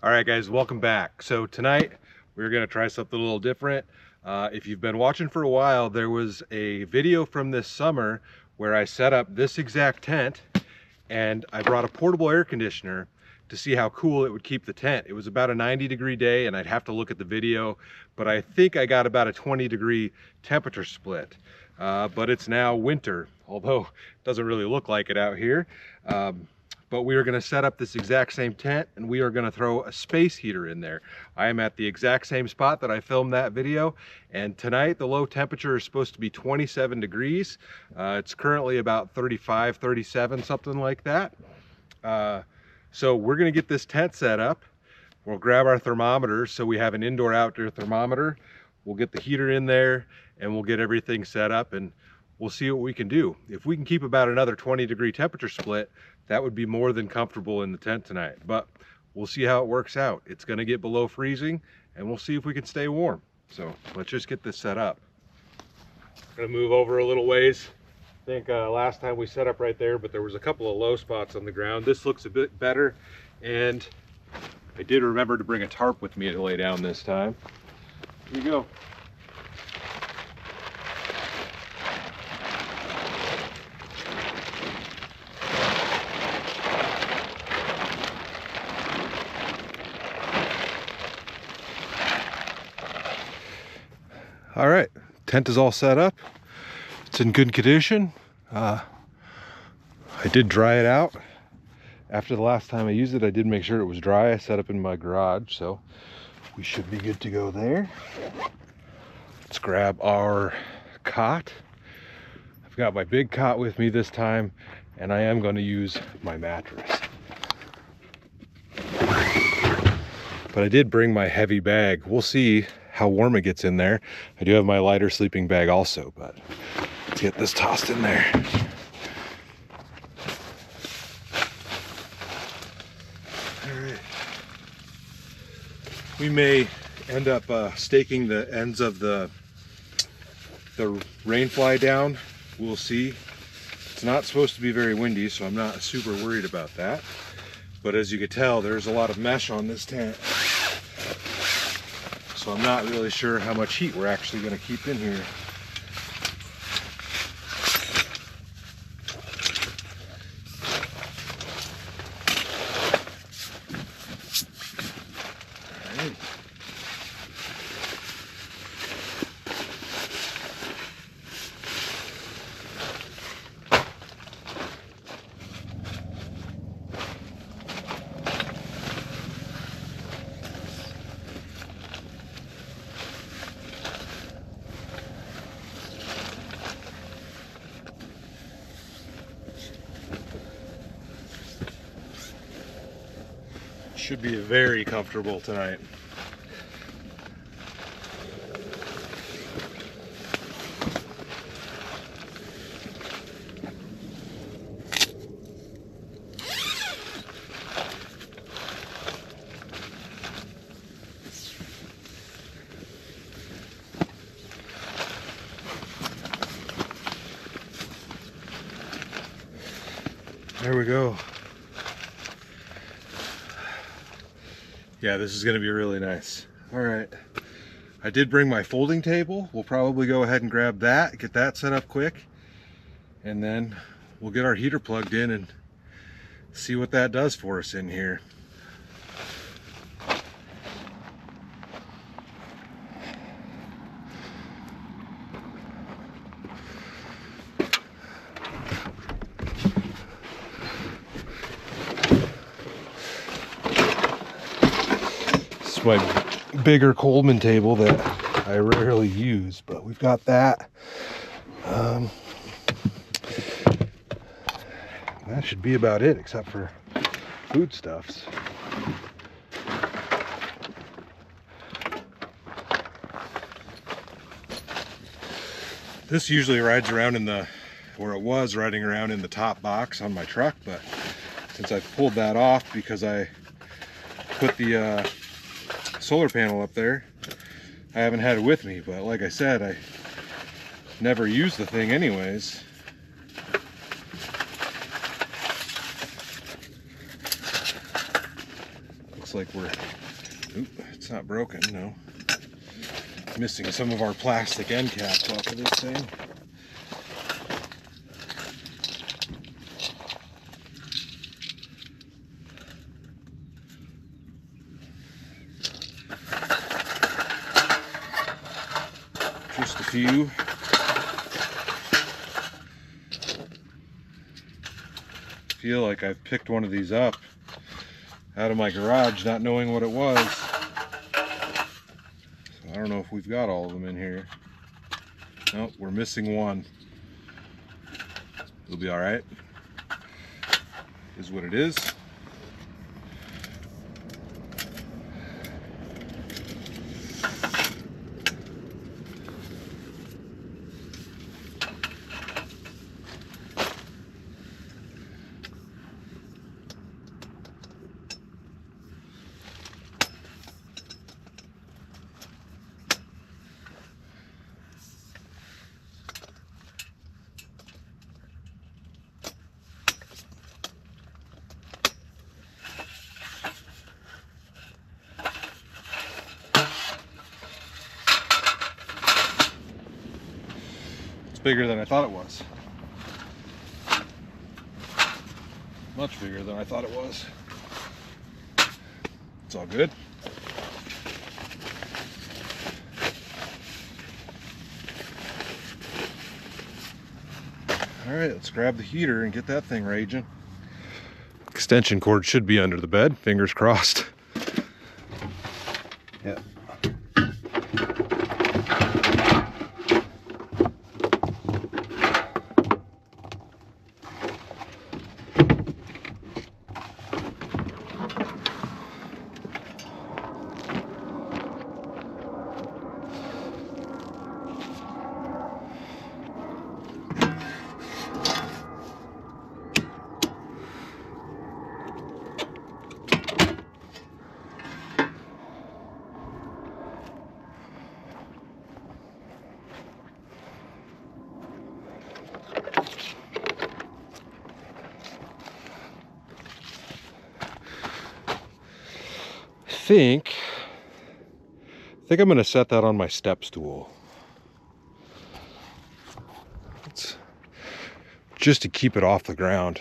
All right, guys, welcome back. So tonight we're gonna try something a little different. If you've been watching for a while, there was a video from this summer where I set up this exact tent and I brought a portable air conditioner to see how cool it would keep the tent. It was about a 90-degree day and I'd have to look at the video, but I think I got about a 20-degree temperature split. But it's now winter, although it doesn't really look like it out here. But we are going to set up this exact same tent and we are going to throw a space heater in there. I am at the exact same spot that I filmed that video, and tonight the low temperature is supposed to be 27 degrees. It's currently about 35, 37, something like that. So we're going to get this tent set up. We'll grab our thermometers so we have an indoor-outdoor thermometer. We'll get the heater in there and we'll get everything set up and we'll see what we can do. If we can keep about another 20-degree temperature split, that would be more than comfortable in the tent tonight. But we'll see how it works out. It's going to get below freezing and we'll see if we can stay warm. So let's just get this set up. I'm going to move over a little ways. I think last time we set up right there, but there was a couple of low spots on the ground. This looks a bit better, and I did remember to bring a tarp with me to lay down this time. Here you go. All right, tent is all set up. It's in good condition. I did dry it out. After the last time I used it, I did make sure it was dry. I set up in my garage, so we should be good to go there. Let's grab our cot. I've got my big cot with me this time, and I am going to use my mattress. But I did bring my heavy bag. We'll see how warm it gets in there. I do have my lighter sleeping bag also, but let's get this tossed in there. All right. We may end up staking the ends of the rain fly down. We'll see. It's not supposed to be very windy, so I'm not super worried about that. But as you can tell, there's a lot of mesh on this tent. So I'm not really sure how much heat we're actually going to keep in here. All right. Should be very comfortable tonight. There we go. Yeah, this is going to be really nice. All right. I did bring my folding table. We'll probably go ahead and grab that, get that set up quick, and then we'll get our heater plugged in and see what that does for us in here. My bigger Coleman table that I rarely use, but we've got that. That should be about it, except for foodstuffs. This usually rides around in the, or it was riding around in the top box on my truck, but since I've pulled that off because I put the solar panel up there, I haven't had it with me. But like I said, I never use the thing anyways. like we're, oop, it's not broken, no. Missing some of our plastic end caps off of this thing. Just a few. Feel like I've picked one of these up out of my garage not knowing what it was. So I don't know if we've got all of them in here. Nope, we're missing one. It'll be all right. Is what it is. Bigger than I thought it was. Much bigger than I thought it was. It's all good. All right, let's grab the heater and get that thing raging. Extension cord should be under the bed, fingers crossed. Yeah. I think I'm going to set that on my step stool. It's just to keep it off the ground.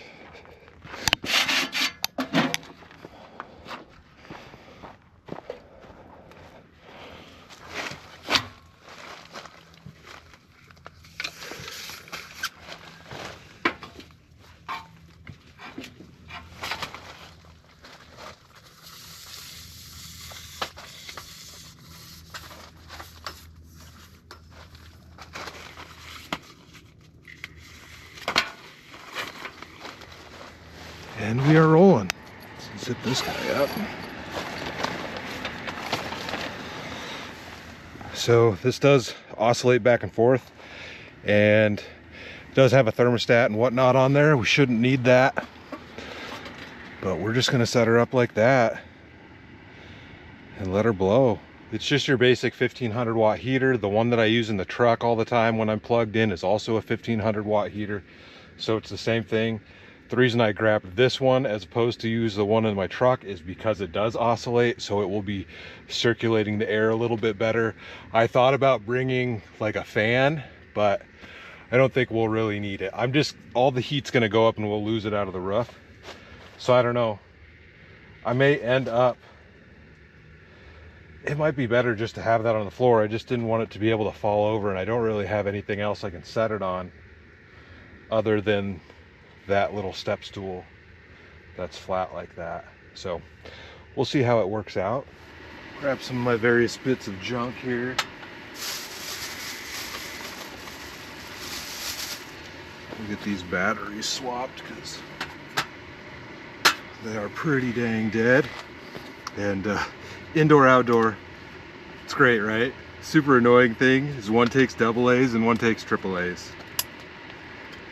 And we are rolling. Let's zip this guy up. So this does oscillate back and forth, and it does have a thermostat and whatnot on there. We shouldn't need that, but we're just gonna set her up like that and let her blow. It's just your basic 1500 watt heater. The one that I use in the truck all the time when I'm plugged in is also a 1500 watt heater. So it's the same thing. The reason I grabbed this one as opposed to use the one in my truck is because it does oscillate, so it will be circulating the air a little bit better. I thought about bringing like a fan, but I don't think we'll really need it. All the heat's gonna go up and we'll lose it out of the roof. So I don't know. I may end up, it might be better just to have that on the floor. I just didn't want it to be able to fall over, and I don't really have anything else I can set it on other than that little step stool that's flat like that. So we'll see how it works out. Grab some of my various bits of junk here. We'll get these batteries swapped because they are pretty dang dead. And indoor outdoor, it's great, right? Super annoying thing is one takes AA's and one takes AAA's.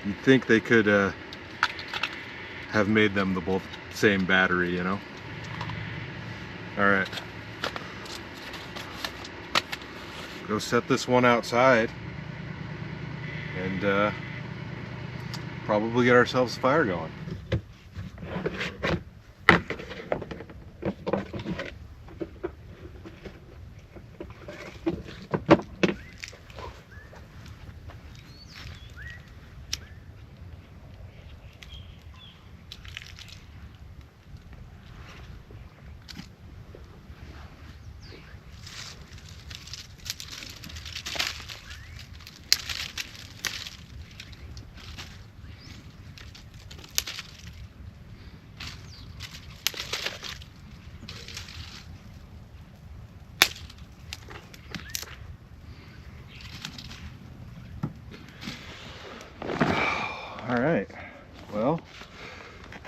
You'd think they could have made them the both same battery, you know? All right. Go set this one outside and probably get ourselves a fire going.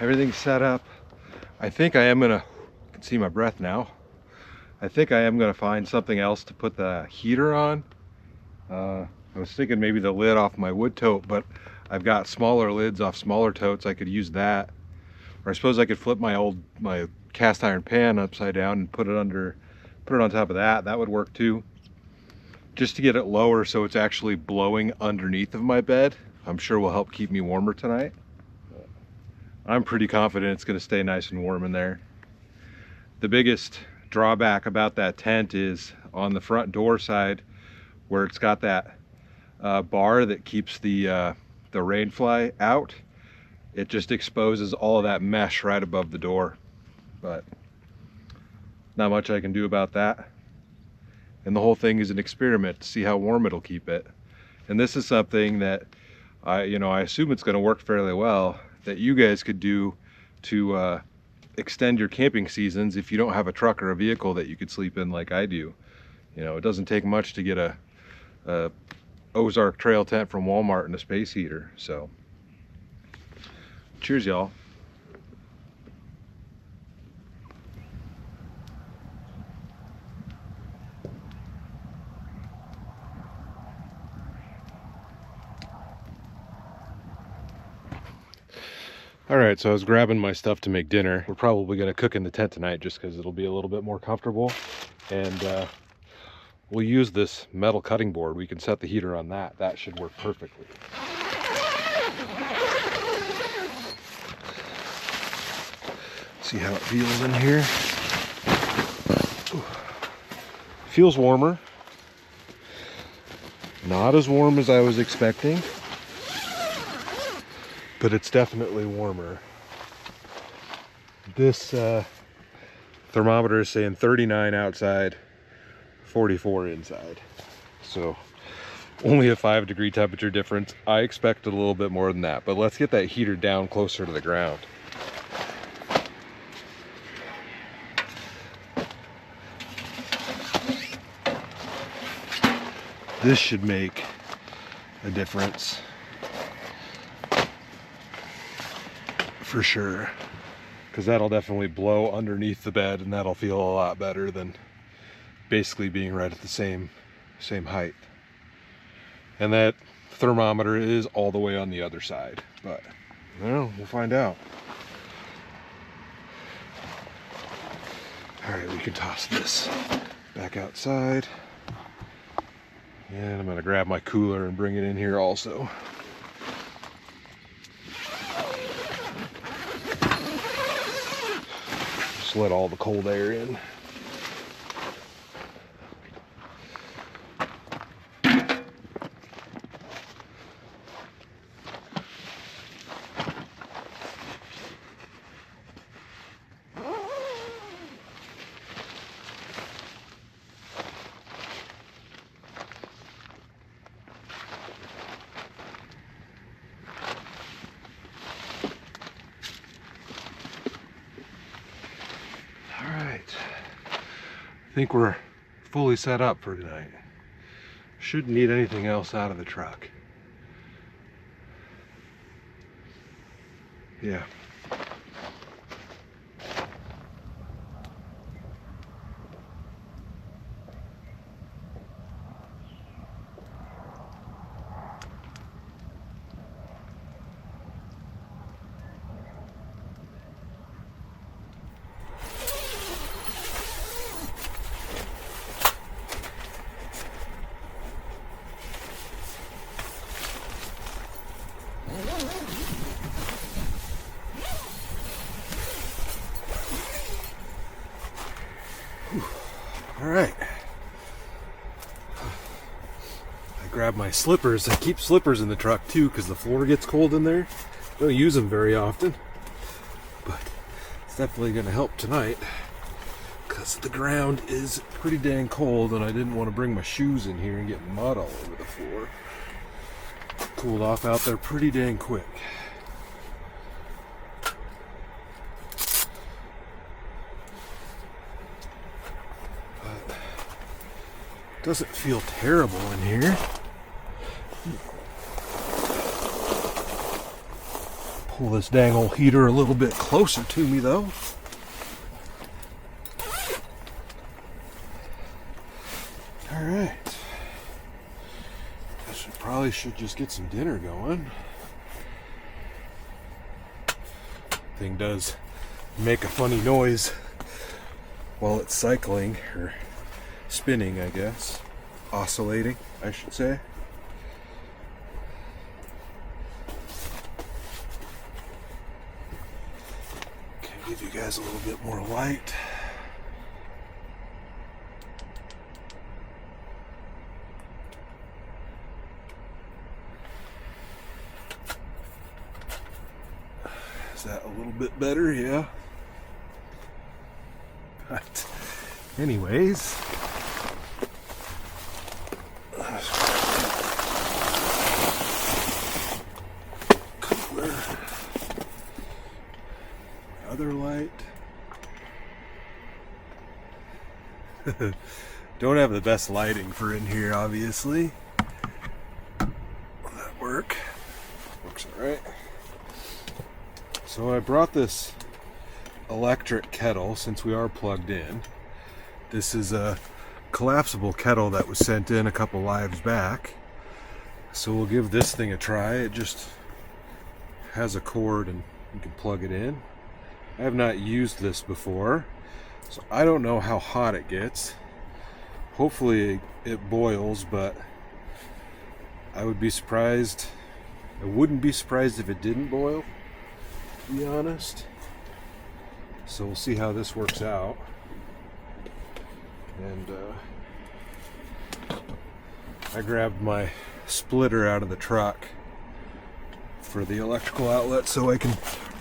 Everything's set up. I think I am gonna, I can see my breath now. I think I am gonna find something else to put the heater on. I was thinking maybe the lid off my wood tote, but I've got smaller lids off smaller totes. I could use that. Or I suppose I could flip my cast iron pan upside down and put it on top of that. That would work too. Just to get it lower so it's actually blowing underneath of my bed. I'm sure will help keep me warmer tonight. I'm pretty confident it's going to stay nice and warm in there. The biggest drawback about that tent is on the front door side where it's got that bar that keeps the rain fly out. It just exposes all of that mesh right above the door. But not much I can do about that. And the whole thing is an experiment to see how warm it'll keep it. And this is something that I assume it's going to work fairly well, that you guys could do to extend your camping seasons if you don't have a truck or a vehicle that you could sleep in like I do. It doesn't take much to get a Ozark trail tent from Walmart and a space heater. So cheers, y'all. All right, so I was grabbing my stuff to make dinner. We're probably gonna cook in the tent tonight just because it'll be a little bit more comfortable. And we'll use this metal cutting board. We can set the heater on that. That should work perfectly. See how it feels in here. Ooh. Feels warmer. Not as warm as I was expecting, but it's definitely warmer. This thermometer is saying 39 outside, 44 inside. So only a 5-degree temperature difference. I expected a little bit more than that, but let's get that heater down closer to the ground. This should make a difference for sure, because that'll definitely blow underneath the bed, and that'll feel a lot better than basically being right at the same height. And that thermometer is all the way on the other side, but well, we'll find out. All right, we can toss this back outside. And I'm gonna grab my cooler and bring it in here also. Just let all the cold air in. I think we're fully set up for tonight. Shouldn't need anything else out of the truck. Yeah. All right. I grabbed my slippers. I keep slippers in the truck too because the floor gets cold in there. Don't use them very often, but it's definitely going to help tonight because the ground is pretty dang cold and I didn't want to bring my shoes in here and get mud all over the floor. Cooled off out there pretty dang quick. Doesn't feel terrible in here. Pull this dang old heater a little bit closer to me though. Alright. Probably should just get some dinner going. Thing does make a funny noise while it's cycling, or spinning, I guess. Oscillating, I should say. Can give you guys a little bit more light. Is that a little bit better? Yeah. But anyways, cooler. Other light. Don't have the best lighting for in here, obviously. Will that work? Works all right. So I brought this electric kettle since we are plugged in. This is a collapsible kettle that was sent in a couple lives back. So we'll give this thing a try. It just has a cord and you can plug it in. I have not used this before, so I don't know how hot it gets. Hopefully it boils, but I would be surprised. I wouldn't be surprised if it didn't boil, to be honest. So we'll see how this works out. And I grabbed my splitter out of the truck for the electrical outlet so I can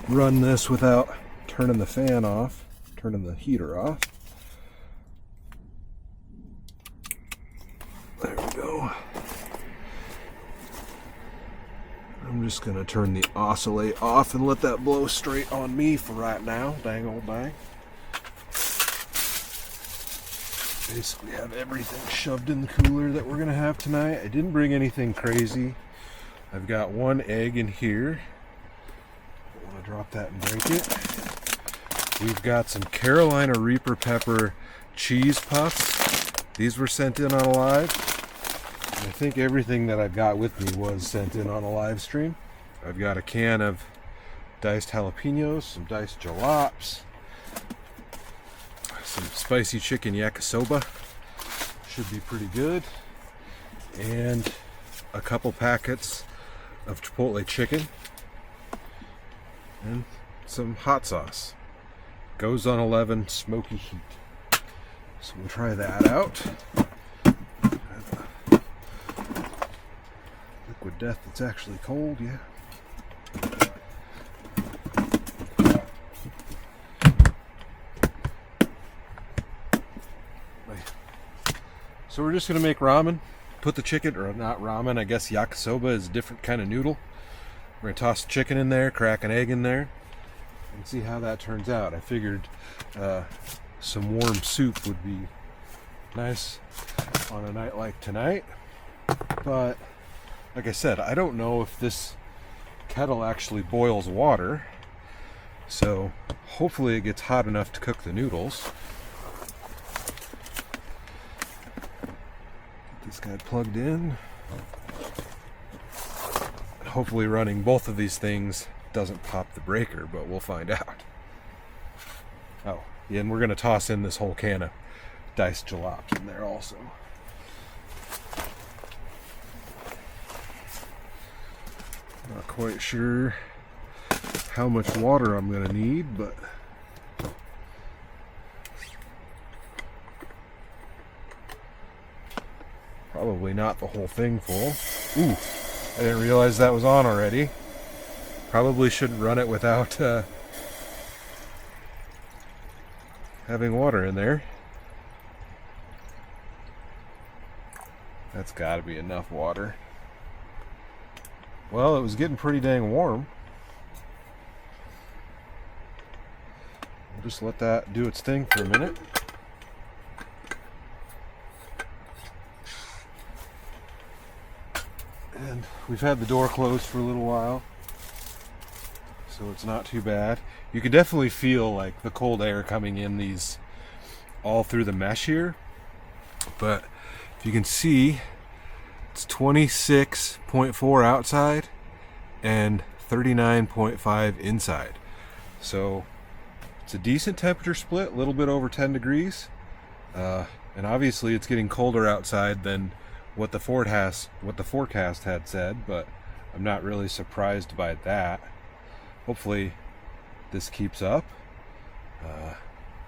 run this without turning the fan off, turning the heater off. There we go. I'm just going to turn the oscillate off and let that blow straight on me for right now. Dang old dang. Basically have everything shoved in the cooler that we're going to have tonight. I didn't bring anything crazy. I've got one egg in here. I want to drop that and break it. We've got some Carolina Reaper pepper cheese puffs. These were sent in on a live. I think everything that I've got with me was sent in on a live stream. I've got a can of diced jalapenos, some diced jalaps, some spicy chicken yakisoba, should be pretty good, and a couple packets of chipotle chicken, and some hot sauce. Goes on 11 smoky heat. So we'll try that out. Liquid death that's actually cold, yeah. So we're just going to make ramen. Put the chicken, or not ramen, I guess yakisoba is a different kind of noodle. We're going to toss the chicken in there, crack an egg in there, and see how that turns out. I figured some warm soup would be nice on a night like tonight. But like I said, I don't know if this kettle actually boils water. So hopefully it gets hot enough to cook the noodles. Get this guy plugged in. Hopefully running both of these things doesn't pop the breaker, but we'll find out. Oh, yeah, and we're going to toss in this whole can of diced jalapenos in there also. Not quite sure how much water I'm going to need, but probably not the whole thing full. Ooh, I didn't realize that was on already. Probably shouldn't run it without having water in there. That's got to be enough water. Well, it was getting pretty dang warm. We'll just let that do its thing for a minute. And we've had the door closed for a little while, so it's not too bad. You can definitely feel like the cold air coming in these all through the mesh here, but if you can see, it's 26.4 outside and 39.5 inside. So it's a decent temperature split, a little bit over 10 degrees. And obviously it's getting colder outside than what the forecast had said, but I'm not really surprised by that. Hopefully this keeps up.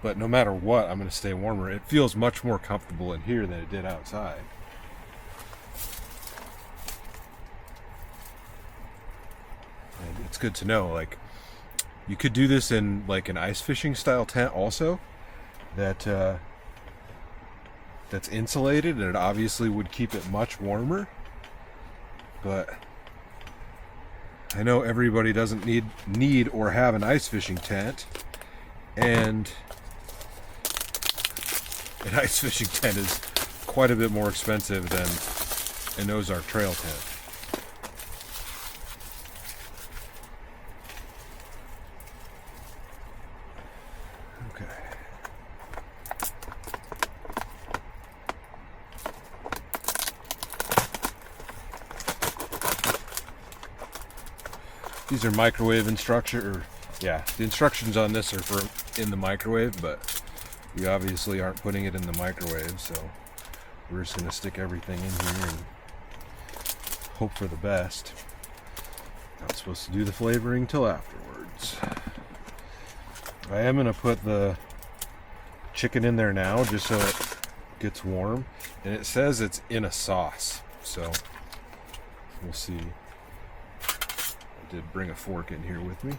But no matter what, I'm going to stay warmer. It feels much more comfortable in here than it did outside. And it's good to know, like, you could do this in like an ice fishing style tent also, that's insulated, and it obviously would keep it much warmer. But I know everybody doesn't need or have an ice fishing tent, and an ice fishing tent is quite a bit more expensive than an Ozark trail tent. These are microwave the instructions on this are for in the microwave, but we obviously aren't putting it in the microwave, so we're just going to stick everything in here and hope for the best. Not supposed to do the flavoring till afterwards. I am going to put the chicken in there now just so it gets warm, and it says it's in a sauce, so we'll see. I did bring a fork in here with me.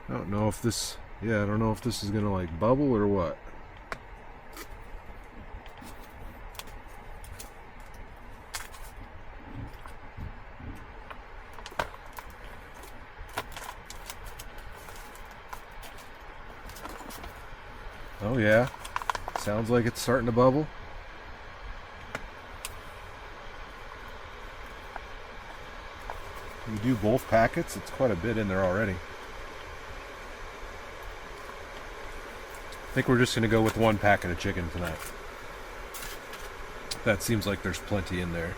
I don't know if this is gonna like bubble or what. Oh yeah, sounds like it's starting to bubble. You do both packets, it's quite a bit in there already. I think we're just going to go with one packet of chicken tonight. That seems like there's plenty in there.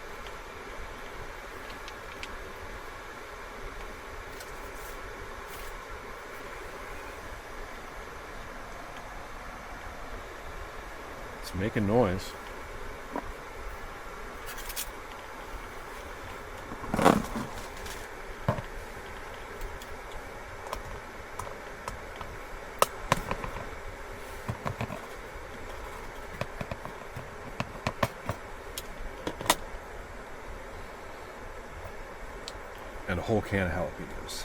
It's making noise. And a whole can of jalapenos.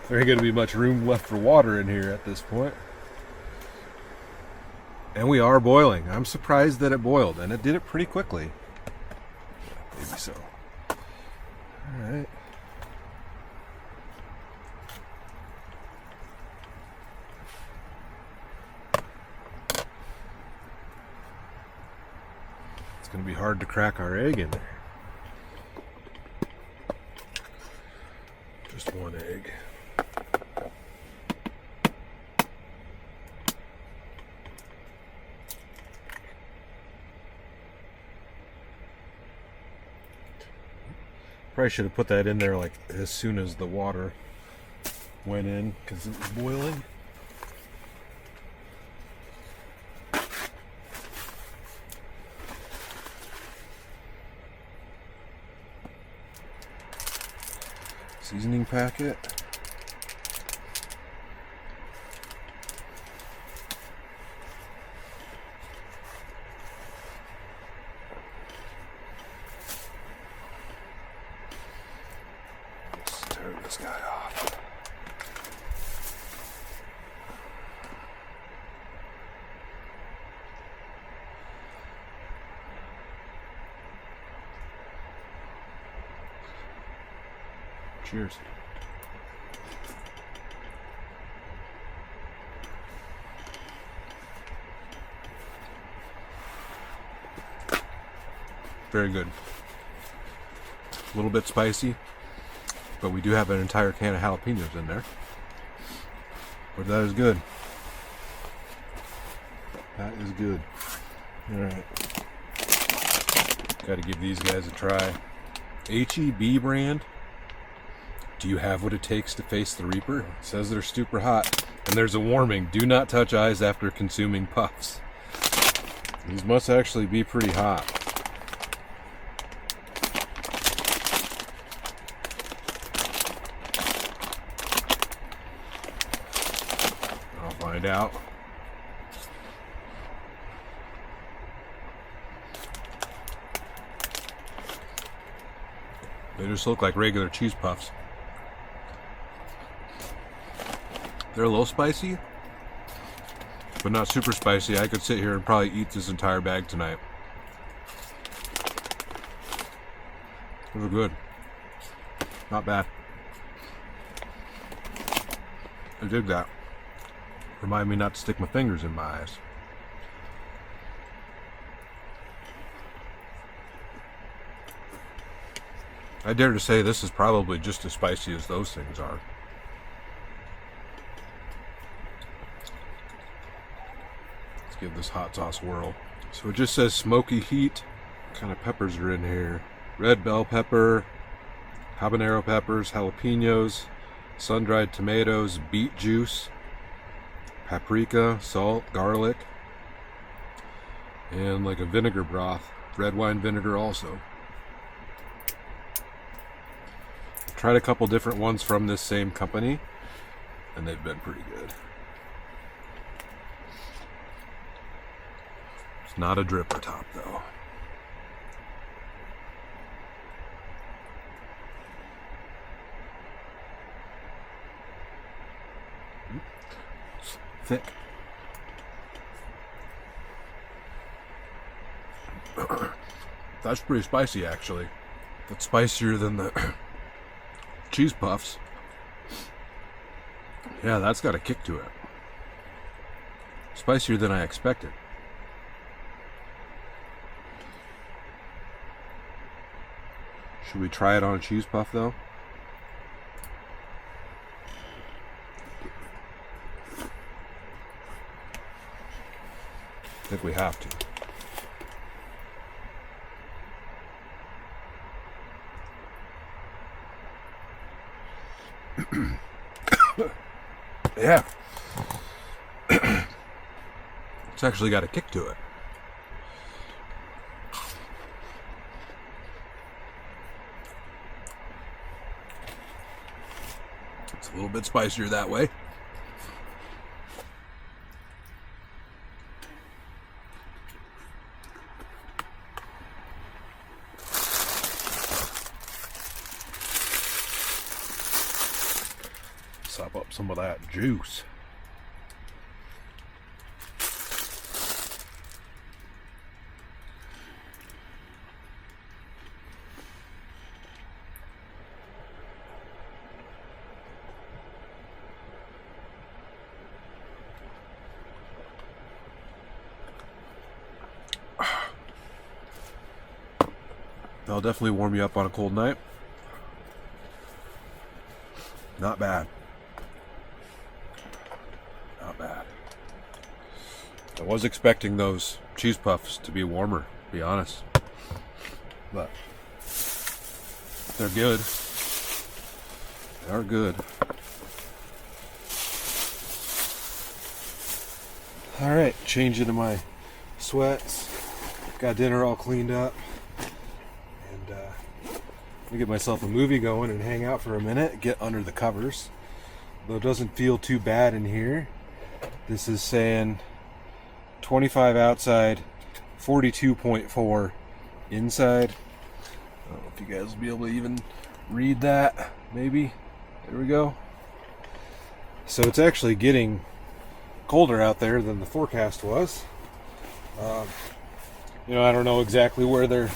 There ain't gonna be much room left for water in here at this point. And we are boiling. I'm surprised that it boiled, and it did it pretty quickly. Yeah, maybe so. Alright. It's gonna be hard to crack our egg in there. Just one egg. Probably should have put that in there like as soon as the water went in because it was boiling. Seasoning packet. Let's turn this guy off. Cheers. Very good. A little bit spicy. but we do have an entire can of jalapenos in there. But that is good. That is good. Alright. Gotta give these guys a try. HEB brand. Do you have what it takes to face the Reaper? It says they're super hot. And there's a warning. Do not touch eyes after consuming puffs. These must actually be pretty hot. I'll find out. They just look like regular cheese puffs. They're a little spicy, but not super spicy. I could sit here and probably eat this entire bag tonight. Those are good. Not bad. I dig that. Remind me not to stick my fingers in my eyes. I dare to say this is probably just as spicy as those things are. Let's give this hot sauce a whirl. So it just says smoky heat. What kind of peppers are in here? Red bell pepper, habanero peppers, jalapenos, sun-dried tomatoes, beet juice, paprika, salt, garlic, and like a vinegar broth. Red wine vinegar also. Tried a couple different ones from this same company, and they've been pretty good. It's not a dripper top though. It's thick. That's pretty spicy actually. That's spicier than the cheese puffs. Yeah, that's got a kick to it. Spicier than I expected. Should we try it on a cheese puff though? I think we have to. Yeah. It's actually got a kick to it. It's a little bit spicier that way. Sop up some of that juice. That'll definitely warm you up on a cold night. Not bad. Not bad. I was expecting those cheese puffs to be warmer, to be honest. But they're good. They are good. Alright, change into my sweats. Got dinner all cleaned up. And I'm gonna get myself a movie going and hang out for a minute, get under the covers. Though it doesn't feel too bad in here. This is saying 25 outside, 42.4 inside. I don't know if you guys will be able to even read that, maybe. There we go. So it's actually getting colder out there than the forecast was. You know, I don't know exactly where they're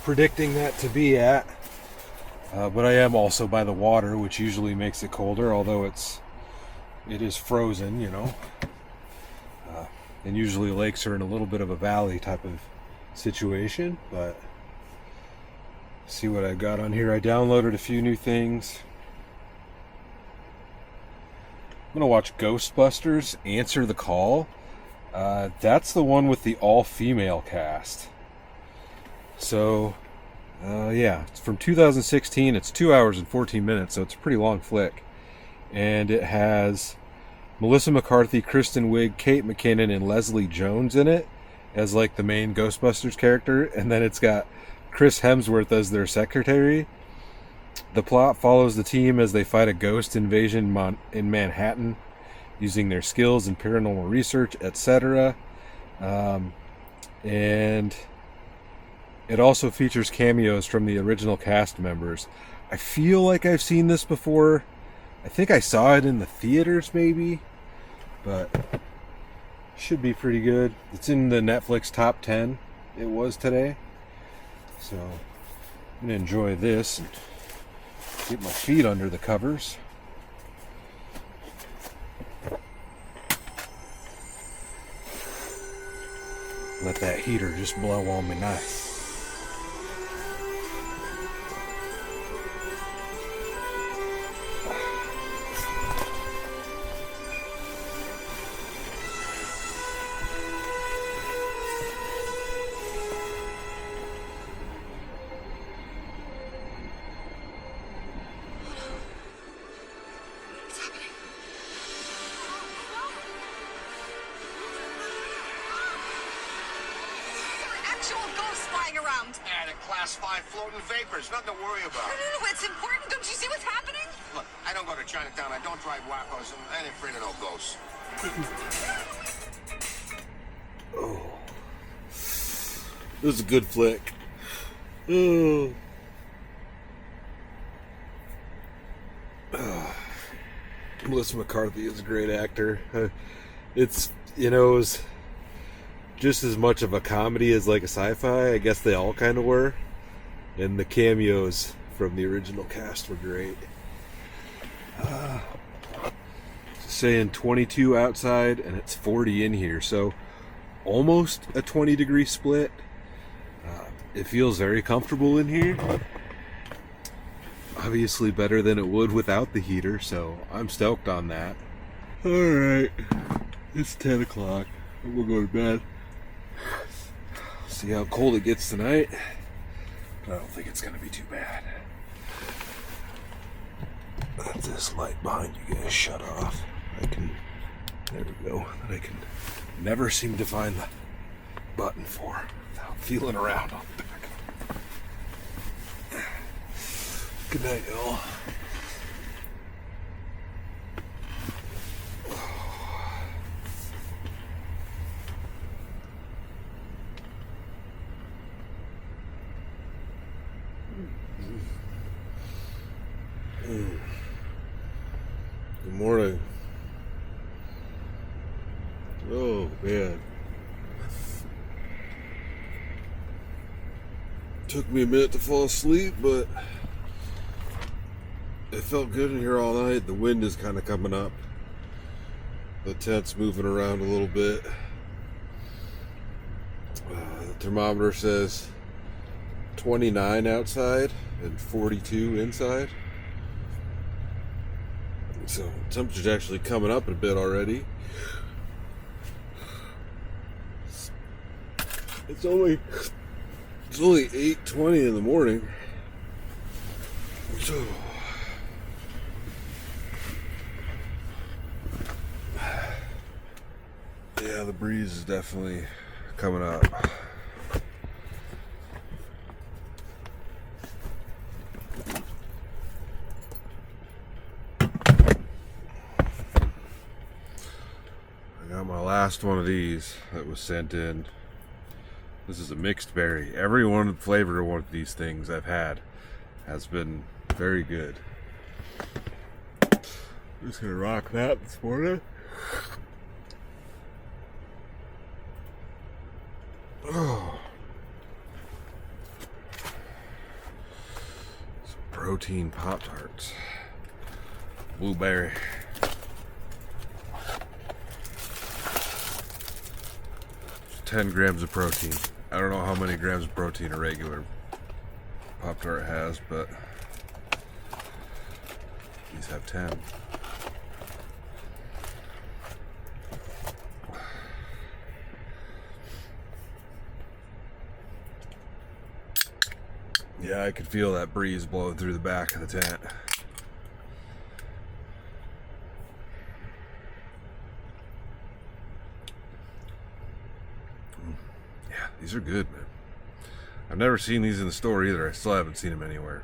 predicting that to be at. But I am also by the water, which usually makes it colder, although it is frozen, you know. And usually lakes are in a little bit of a valley type of situation, but see what I've got on here. I downloaded a few new things. gonna watch Ghostbusters Answer the Call. That's the one with the all-female cast. So, yeah, it's from 2016. It's 2 hours and 14 minutes, so it's a pretty long flick. And it has Melissa McCarthy, Kristen Wiig, Kate McKinnon, and Leslie Jones in it as like the main Ghostbusters character. And then it's got Chris Hemsworth as their secretary. The plot follows the team as they fight a ghost invasion in Manhattan using their skills in paranormal research, etc. And it also features cameos from the original cast members. I feel like I've seen this before. I think I saw it in the theaters maybe, but should be pretty good. It's in the Netflix top 10. It was today. So I'm going to enjoy this and get my feet under the covers. Let that heater just blow on me nice. Class 5 floating vapors, nothing to worry about. No, it's important. Don't you see what's happening? Look, I don't go to Chinatown, I don't drive wackos, and I ain't afraid of no ghosts. Oh. This is a good flick. Oh. Melissa McCarthy is a great actor. It's, it was just as much of a comedy as like a sci-fi. I guess they all kind of were. And the cameos from the original cast were great. Saying 22 outside and it's 40 in here, so almost a 20-degree split. It feels very comfortable in here. Obviously better than it would without the heater, so I'm stoked on that. Alright, it's 10 o'clock. We'll go to bed. See how cold it gets tonight. But I don't think it's gonna be too bad. Let this light behind you guys shut off. There we go. That I can never seem to find the button for without feeling around on the back. Good night, y'all. Good morning. Oh man. Took me a minute to fall asleep, but it felt good in here all night. The wind is kind of coming up. The tent's moving around a little bit. The thermometer says 29 outside and 42 inside. So temperature's actually coming up a bit already. It's only 8:20 in the morning. So yeah, the breeze is definitely coming up. I got my last one of these that was sent in. This is a mixed berry. Every one flavor of one of these things I've had has been very good. Just gonna rock that this morning. Oh. Some protein Pop-Tarts. Blueberry. Just 10 grams of protein. I don't know how many grams of protein a regular Pop-Tart has, but these have 10. Yeah, I could feel that breeze blowing through the back of the tent. Yeah, these are good, man. I've never seen these in the store either. I still haven't seen them anywhere.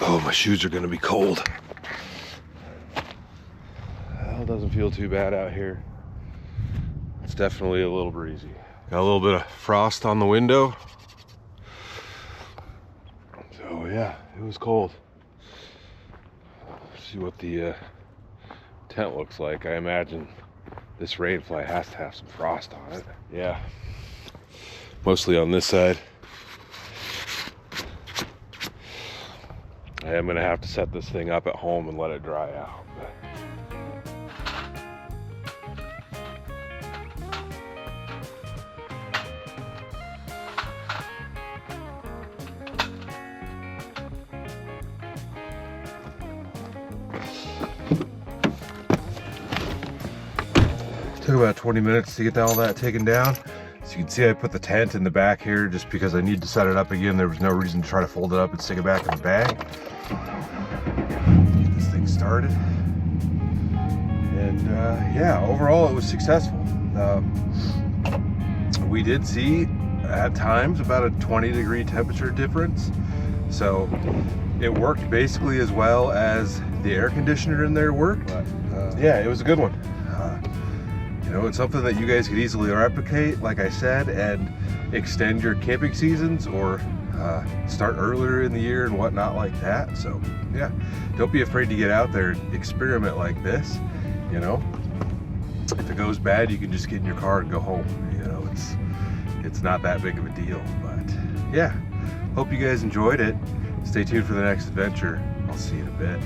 Oh, my shoes are gonna be cold. Well, it doesn't feel too bad out here. It's definitely a little breezy. Got a little bit of frost on the window. So yeah, it was cold. See what the tent looks like. I imagine this rainfly has to have some frost on it. Yeah, mostly on this side. I am gonna have to set this thing up at home and let it dry out. Took about 20 minutes to get all that taken down. So you can see I put the tent in the back here just because I need to set it up again. There was no reason to try to fold it up and stick it back in the bag. Get this thing started. And yeah, overall it was successful. We did see at times about a 20-degree temperature difference. So it worked basically as well as the air conditioner in there worked. Yeah, it was a good one. You know, it's something that you guys could easily replicate, like I said, and extend your camping seasons or start earlier in the year and whatnot like that. So yeah, don't be afraid to get out there and experiment like this. You know, if it goes bad, you can just get in your car and go home. You know, it's not that big of a deal. But yeah, hope you guys enjoyed it. Stay tuned for the next adventure. I'll see you in a bit.